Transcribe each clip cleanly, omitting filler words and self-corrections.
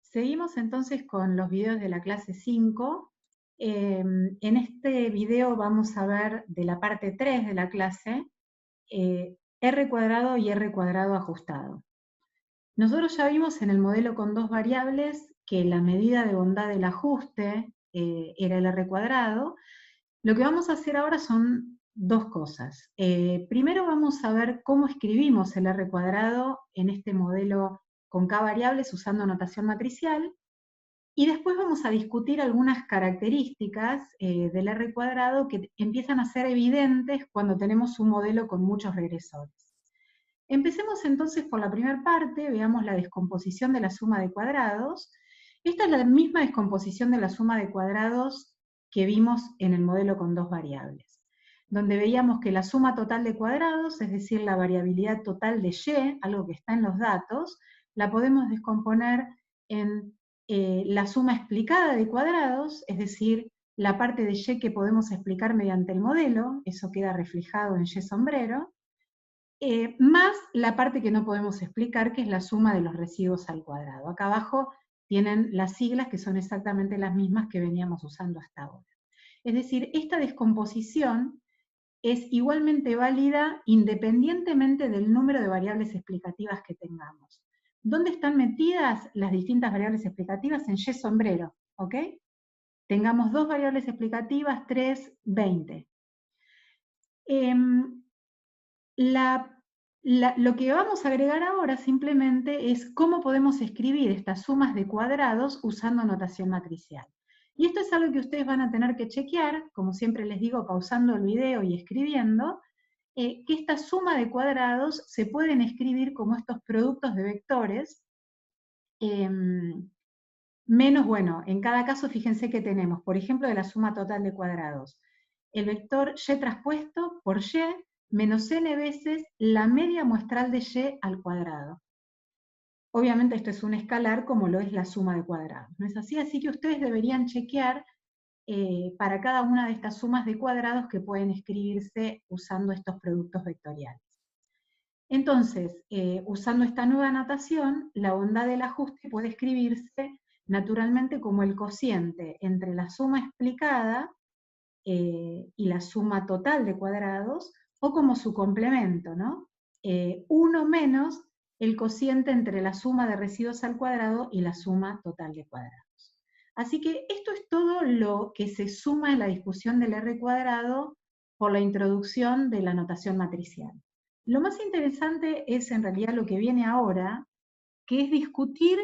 Seguimos entonces con los videos de la clase 5. En este video vamos a ver de la parte 3 de la clase, R cuadrado y R cuadrado ajustado. Nosotros ya vimos en el modelo con dos variables que la medida de bondad del ajuste era el R cuadrado. Lo que vamos a hacer ahora son dos cosas. Primero vamos a ver cómo escribimos el R cuadrado en este modelo con K variables usando notación matricial. Y después vamos a discutir algunas características del R cuadrado que empiezan a ser evidentes cuando tenemos un modelo con muchos regresores. Empecemos entonces por la primera parte, veamos la descomposición de la suma de cuadrados. Esta es la misma descomposición de la suma de cuadrados que vimos en el modelo con dos variables, donde veíamos que la suma total de cuadrados, es decir, la variabilidad total de y, algo que está en los datos, la podemos descomponer en la suma explicada de cuadrados, es decir, la parte de y que podemos explicar mediante el modelo, eso queda reflejado en y sombrero, más la parte que no podemos explicar, que es la suma de los residuos al cuadrado. Acá abajo tienen las siglas que son exactamente las mismas que veníamos usando hasta ahora. Es decir, esta descomposición es igualmente válida independientemente del número de variables explicativas que tengamos. ¿Dónde están metidas las distintas variables explicativas? En y sombrero, ¿ok? Tengamos dos variables explicativas, 3, 20. Lo que vamos a agregar ahora simplemente es cómo podemos escribir estas sumas de cuadrados usando notación matricial. Y esto es algo que ustedes van a tener que chequear, como siempre les digo, pausando el video y escribiendo, que esta suma de cuadrados se pueden escribir como estos productos de vectores, menos, bueno, en cada caso fíjense que tenemos, por ejemplo, de la suma total de cuadrados, el vector y traspuesto por y menos n veces la media muestral de y al cuadrado. Obviamente esto es un escalar como lo es la suma de cuadrados, ¿no es así? Así que ustedes deberían chequear para cada una de estas sumas de cuadrados que pueden escribirse usando estos productos vectoriales. Entonces, usando esta nueva notación, la bondad del ajuste puede escribirse naturalmente como el cociente entre la suma explicada y la suma total de cuadrados, o como su complemento, ¿no? 1 menos el cociente entre la suma de residuos al cuadrado y la suma total de cuadrados. Así que esto es todo lo que se suma en la discusión del R cuadrado por la introducción de la notación matricial. Lo más interesante es en realidad lo que viene ahora, que es discutir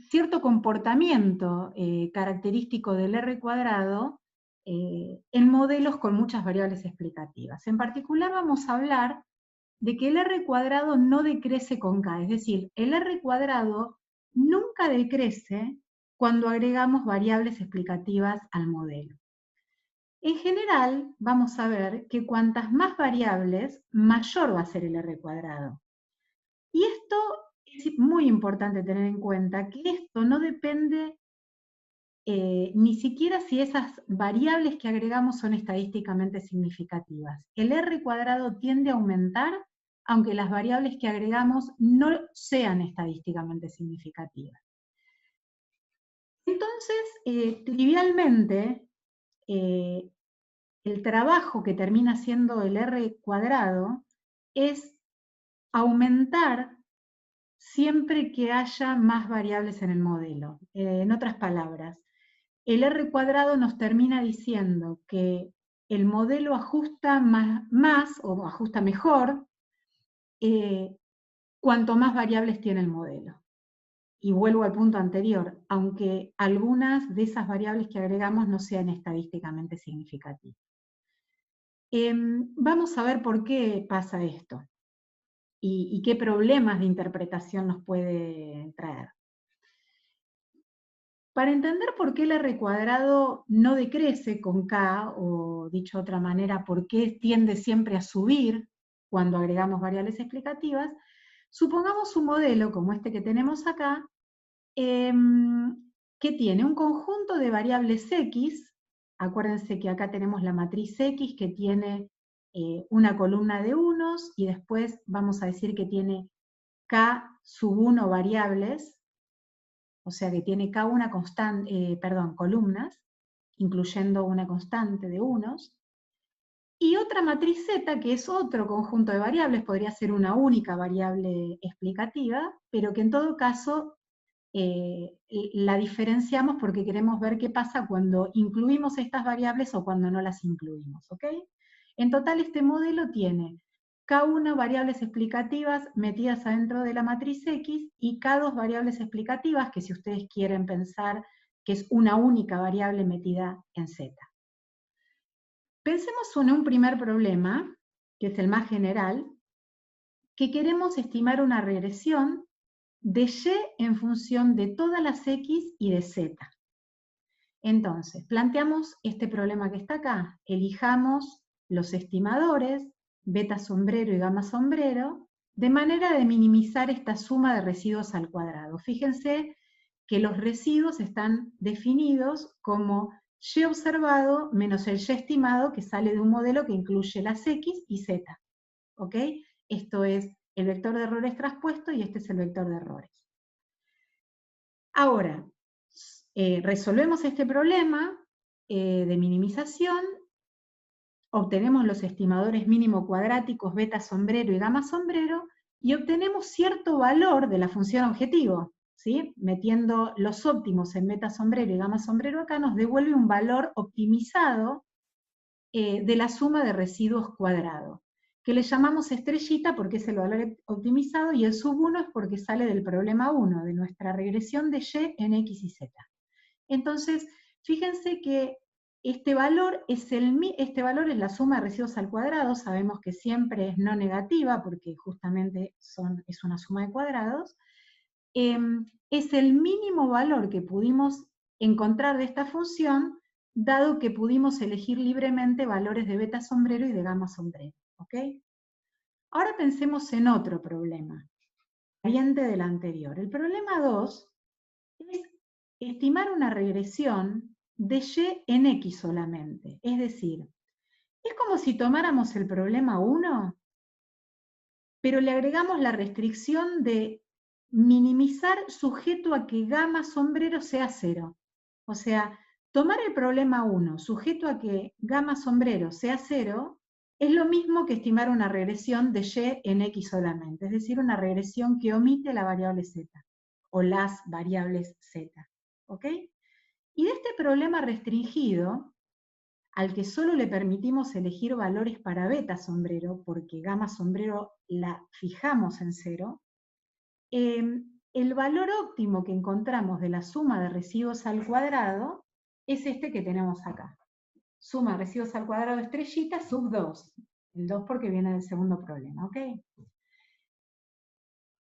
cierto comportamiento característico del R cuadrado en modelos con muchas variables explicativas. En particular vamos a hablar de que el R cuadrado no decrece con K, es decir, el R cuadrado nunca decrece cuando agregamos variables explicativas al modelo. En general, vamos a ver que cuantas más variables, mayor va a ser el R cuadrado. Y esto es muy importante tener en cuenta, que esto no depende ni siquiera si esas variables que agregamos son estadísticamente significativas. El R cuadrado tiende a aumentar, aunque las variables que agregamos no sean estadísticamente significativas. Entonces, trivialmente, el trabajo que termina siendo el R cuadrado es aumentar siempre que haya más variables en el modelo. En otras palabras, el R cuadrado nos termina diciendo que el modelo ajusta más o ajusta mejor cuanto más variables tiene el modelo. Y vuelvo al punto anterior, aunque algunas de esas variables que agregamos no sean estadísticamente significativas. Vamos a ver por qué pasa esto y qué problemas de interpretación nos puede traer. Para entender por qué el R cuadrado no decrece con K, o dicho de otra manera, por qué tiende siempre a subir cuando agregamos variables explicativas, supongamos un modelo como este que tenemos acá, que tiene un conjunto de variables X. Acuérdense que acá tenemos la matriz X que tiene una columna de unos, y después vamos a decir que tiene K sub 1 variables, o sea que tiene K1 columnas, incluyendo una constante de unos, y otra matriz Z, que es otro conjunto de variables, podría ser una única variable explicativa, pero que en todo caso la diferenciamos porque queremos ver qué pasa cuando incluimos estas variables o cuando no las incluimos, ¿ok? En total este modelo tiene K1 variables explicativas metidas adentro de la matriz X y K2 variables explicativas, que si ustedes quieren pensar que es una única variable metida en Z. Pensemos en un primer problema, que es el más general, que queremos estimar una regresión de Y en función de todas las X y de Z. Entonces, planteamos este problema que está acá. Elijamos los estimadores, beta sombrero y gamma sombrero, de manera de minimizar esta suma de residuos al cuadrado. Fíjense que los residuos están definidos como Y observado menos el Y estimado, que sale de un modelo que incluye las X y Z. ¿Ok? Esto es el vector de errores traspuesto y este es el vector de errores. Ahora, resolvemos este problema de minimización, obtenemos los estimadores mínimo cuadráticos beta sombrero y gamma sombrero, y obtenemos cierto valor de la función objetivo, ¿sí? Metiendo los óptimos en beta sombrero y gamma sombrero acá nos devuelve un valor optimizado de la suma de residuos cuadrado, que le llamamos estrellita porque es el valor optimizado, y el sub 1 es porque sale del problema 1, de nuestra regresión de Y en X y Z. Entonces, fíjense que este valor es la suma de residuos al cuadrado, sabemos que siempre es no negativa porque justamente es una suma de cuadrados, es el mínimo valor que pudimos encontrar de esta función, dado que pudimos elegir libremente valores de beta sombrero y de gamma sombrero, ¿ok? Ahora pensemos en otro problema, variante del anterior. El problema 2 es estimar una regresión de Y en X solamente. Es decir, es como si tomáramos el problema 1, pero le agregamos la restricción de minimizar sujeto a que gamma sombrero sea 0. O sea, tomar el problema 1 sujeto a que gamma sombrero sea 0 es lo mismo que estimar una regresión de Y en X solamente, es decir, una regresión que omite la variable Z, o las variables Z. ¿Ok? Y de este problema restringido, al que solo le permitimos elegir valores para beta sombrero, porque gamma sombrero la fijamos en 0, el valor óptimo que encontramos de la suma de residuos al cuadrado es este que tenemos acá. Suma de residuos al cuadrado estrellita sub 2. El 2 porque viene del segundo problema, ¿ok?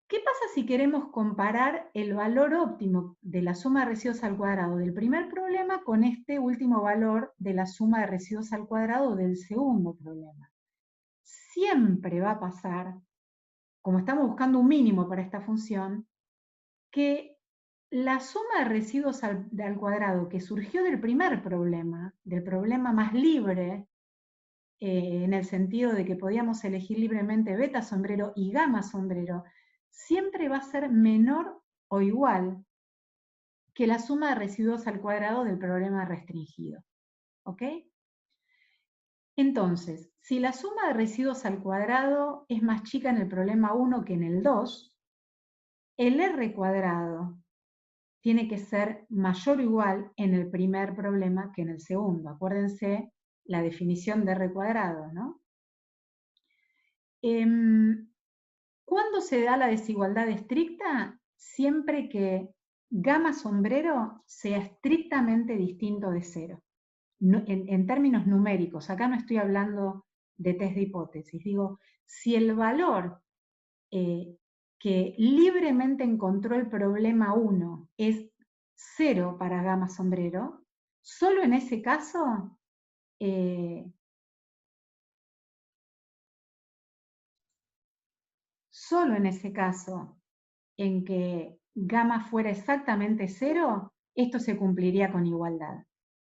¿Qué pasa si queremos comparar el valor óptimo de la suma de residuos al cuadrado del primer problema con este último valor de la suma de residuos al cuadrado del segundo problema? Siempre va a pasar, como estamos buscando un mínimo para esta función, que la suma de residuos al cuadrado que surgió del primer problema, del problema más libre, en el sentido de que podíamos elegir libremente beta sombrero y gamma sombrero, siempre va a ser menor o igual que la suma de residuos al cuadrado del problema restringido. ¿Ok? Entonces, si la suma de residuos al cuadrado es más chica en el problema 1 que en el 2, el R cuadrado tiene que ser mayor o igual en el primer problema que en el segundo. Acuérdense la definición de R cuadrado, ¿no? ¿Cuándo se da la desigualdad estricta? Siempre que gamma sombrero sea estrictamente distinto de 0. No, en términos numéricos, acá no estoy hablando de test de hipótesis, digo, si el valor que libremente encontró el problema 1 es 0 para gamma sombrero, solo en ese caso en que gamma fuera exactamente 0, esto se cumpliría con igualdad.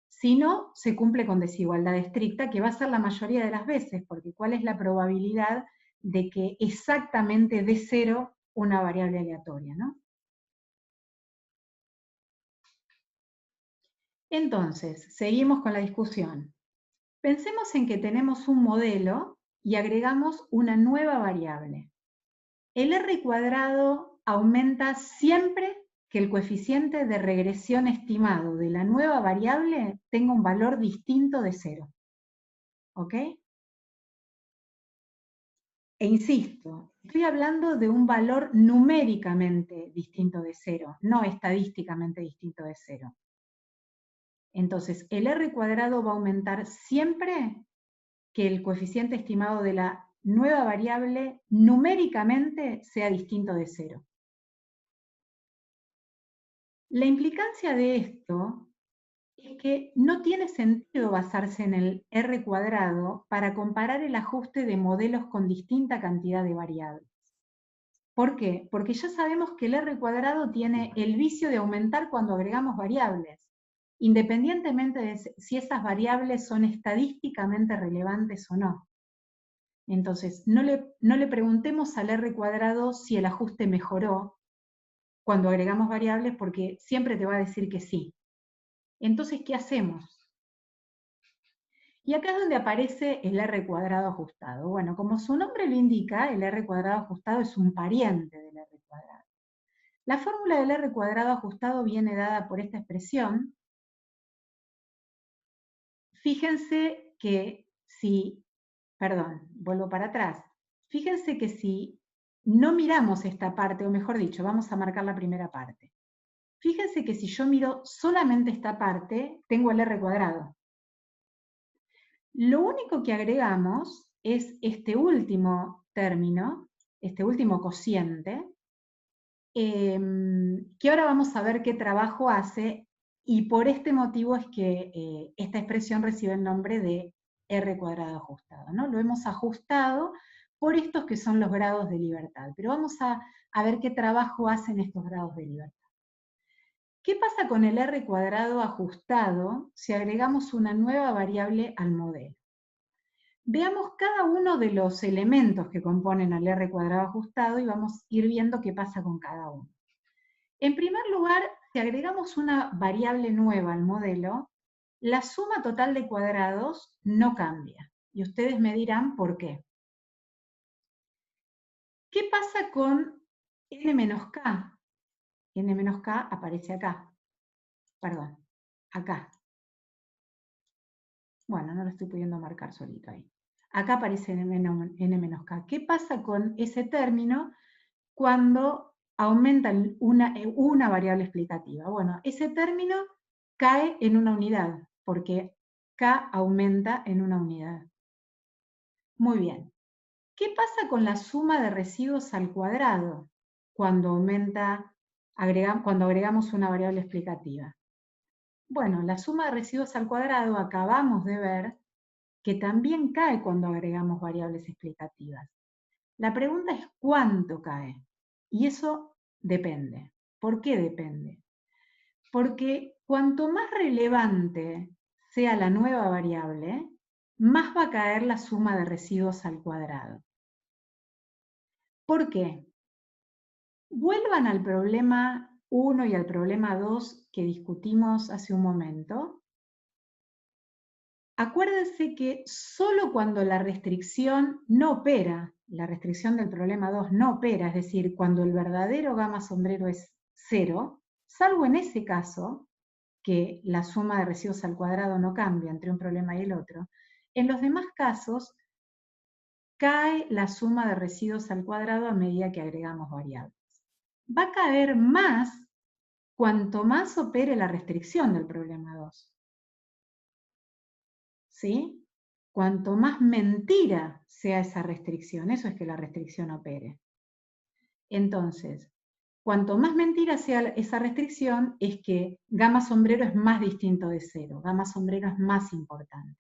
Si no, se cumple con desigualdad estricta, que va a ser la mayoría de las veces, porque ¿cuál es la probabilidad de que exactamente dé 0 una variable aleatoria, ¿no? Entonces, seguimos con la discusión. Pensemos en que tenemos un modelo y agregamos una nueva variable. El R cuadrado aumenta siempre que el coeficiente de regresión estimado de la nueva variable tenga un valor distinto de 0. ¿Ok? E insisto, estoy hablando de un valor numéricamente distinto de 0, no estadísticamente distinto de 0. Entonces, el R cuadrado va a aumentar siempre que el coeficiente estimado de la nueva variable numéricamente sea distinto de 0. La implicancia de esto es que no tiene sentido basarse en el R cuadrado para comparar el ajuste de modelos con distinta cantidad de variables. ¿Por qué? Porque ya sabemos que el R cuadrado tiene el vicio de aumentar cuando agregamos variables, independientemente de si esas variables son estadísticamente relevantes o no. Entonces, no le preguntemos al R cuadrado si el ajuste mejoró cuando agregamos variables, porque siempre te va a decir que sí. Entonces, ¿qué hacemos? Y acá es donde aparece el R cuadrado ajustado. Bueno, como su nombre lo indica, el R cuadrado ajustado es un pariente del R cuadrado. La fórmula del R cuadrado ajustado viene dada por esta expresión. Fíjense que si, perdón, vuelvo para atrás. Fíjense que si no miramos esta parte, o mejor dicho, vamos a marcar la primera parte. Fíjense que si yo miro solamente esta parte, tengo el R cuadrado. Lo único que agregamos es este último término, este último cociente, que ahora vamos a ver qué trabajo hace, y por este motivo es que esta expresión recibe el nombre de R cuadrado ajustado, ¿no? Lo hemos ajustado por estos que son los grados de libertad, pero vamos a ver qué trabajo hacen estos grados de libertad. ¿Qué pasa con el R cuadrado ajustado si agregamos una nueva variable al modelo? Veamos cada uno de los elementos que componen al R cuadrado ajustado y vamos a ir viendo qué pasa con cada uno. En primer lugar, si agregamos una variable nueva al modelo, la suma total de cuadrados no cambia. Y ustedes me dirán por qué. ¿Qué pasa con n menos k? N menos k aparece acá. Perdón, acá. Bueno, no lo estoy pudiendo marcar solito ahí. Acá aparece n menos k. ¿Qué pasa con ese término cuando aumenta una variable explicativa? Bueno, ese término cae en una unidad, porque k aumenta en una unidad. Muy bien. ¿Qué pasa con la suma de residuos al cuadrado cuando cuando agregamos una variable explicativa? Bueno, la suma de residuos al cuadrado acabamos de ver que también cae cuando agregamos variables explicativas. La pregunta es ¿cuánto cae? Y eso depende. ¿Por qué depende? Porque cuanto más relevante sea la nueva variable, más va a caer la suma de residuos al cuadrado. ¿Por qué? Vuelvan al problema 1 y al problema 2 que discutimos hace un momento. Acuérdense que solo cuando la restricción no opera, la restricción del problema 2 no opera, es decir, cuando el verdadero gamma sombrero es 0, salvo en ese caso, que la suma de residuos al cuadrado no cambia entre un problema y el otro, en los demás casos cae la suma de residuos al cuadrado a medida que agregamos variables. Va a caer más cuanto más opere la restricción del problema 2. ¿Sí? Cuanto más mentira sea esa restricción, eso es que la restricción opere. Entonces, cuanto más mentira sea esa restricción, es que gamma sombrero es más distinto de 0, gamma sombrero es más importante.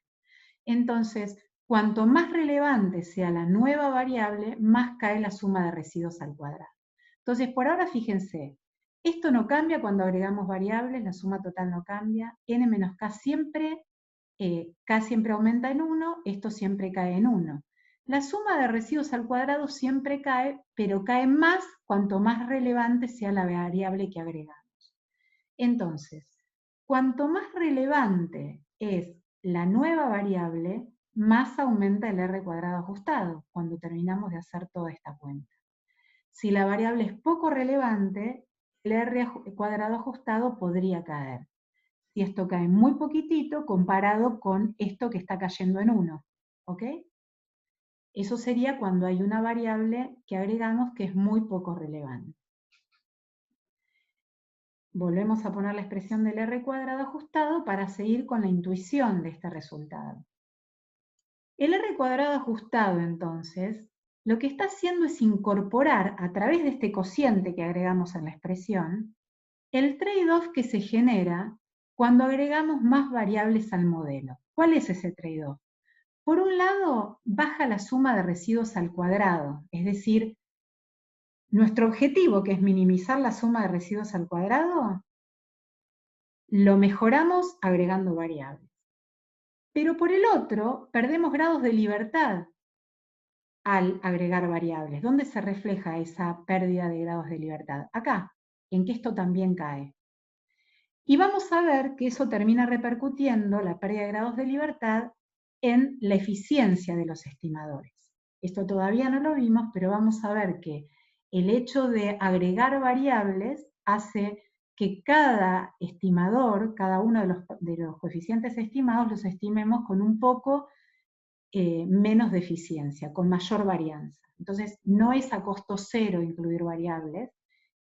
Entonces, cuanto más relevante sea la nueva variable, más cae la suma de residuos al cuadrado. Entonces, por ahora fíjense, esto no cambia cuando agregamos variables, la suma total no cambia, n menos k siempre aumenta en 1, esto siempre cae en 1. La suma de residuos al cuadrado siempre cae, pero cae más cuanto más relevante sea la variable que agregamos. Entonces, cuanto más relevante es la nueva variable, más aumenta el R cuadrado ajustado cuando terminamos de hacer toda esta cuenta. Si la variable es poco relevante, el R cuadrado ajustado podría caer. Si esto cae muy poquitito comparado con esto que está cayendo en 1, ¿ok? Eso sería cuando hay una variable que agregamos que es muy poco relevante. Volvemos a poner la expresión del R cuadrado ajustado para seguir con la intuición de este resultado. El R cuadrado ajustado, entonces, lo que está haciendo es incorporar a través de este cociente que agregamos en la expresión, el trade-off que se genera cuando agregamos más variables al modelo. ¿Cuál es ese trade-off? Por un lado, baja la suma de residuos al cuadrado, es decir, nuestro objetivo, que es minimizar la suma de residuos al cuadrado, lo mejoramos agregando variables. Pero por el otro, perdemos grados de libertad al agregar variables. ¿Dónde se refleja esa pérdida de grados de libertad? Acá, en que esto también cae. Y vamos a ver que eso termina repercutiendo, la pérdida de grados de libertad, en la eficiencia de los estimadores. Esto todavía no lo vimos, pero vamos a ver que el hecho de agregar variables hace que cada estimador, cada uno de los coeficientes estimados, los estimemos con un poco menos de eficiencia, con mayor varianza. Entonces, no es a costo cero incluir variables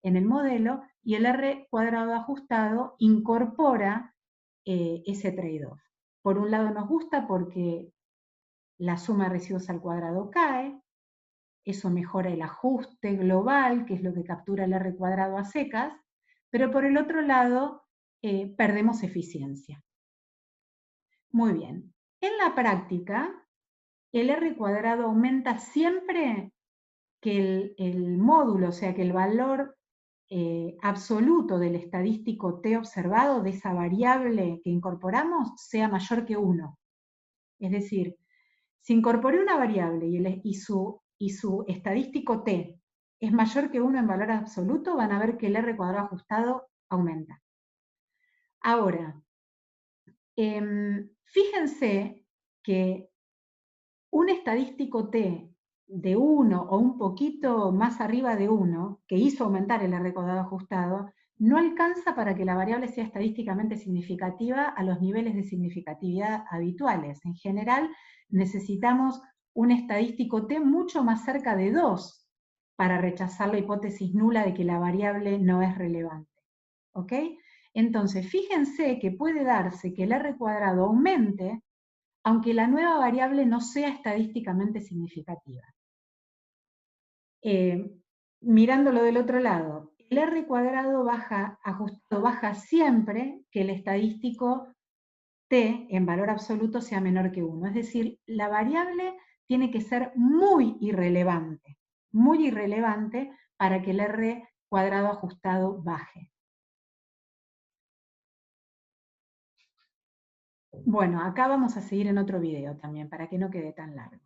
en el modelo, y el R cuadrado ajustado incorpora ese trade-off. Por un lado nos gusta porque la suma de residuos al cuadrado cae, eso mejora el ajuste global, que es lo que captura el R cuadrado a secas, pero por el otro lado perdemos eficiencia. Muy bien. En la práctica, el R cuadrado aumenta siempre que el módulo, o sea, que el valor absoluto del estadístico T observado, de esa variable que incorporamos, sea mayor que 1. Es decir, si incorporé una variable y su estadístico T es mayor que 1 en valor absoluto, van a ver que el R cuadrado ajustado aumenta. Ahora, fíjense que un estadístico T de 1 o un poquito más arriba de 1, que hizo aumentar el R cuadrado ajustado, no alcanza para que la variable sea estadísticamente significativa a los niveles de significatividad habituales. En general, necesitamos un estadístico T mucho más cerca de 2 para rechazar la hipótesis nula de que la variable no es relevante. ¿Ok? Entonces, fíjense que puede darse que el R cuadrado aumente aunque la nueva variable no sea estadísticamente significativa. Mirándolo del otro lado, el R cuadrado ajustado baja siempre que el estadístico T en valor absoluto sea menor que 1. Es decir, la variable tiene que ser muy irrelevante para que el R cuadrado ajustado baje. Bueno, acá vamos a seguir en otro video también, para que no quede tan largo.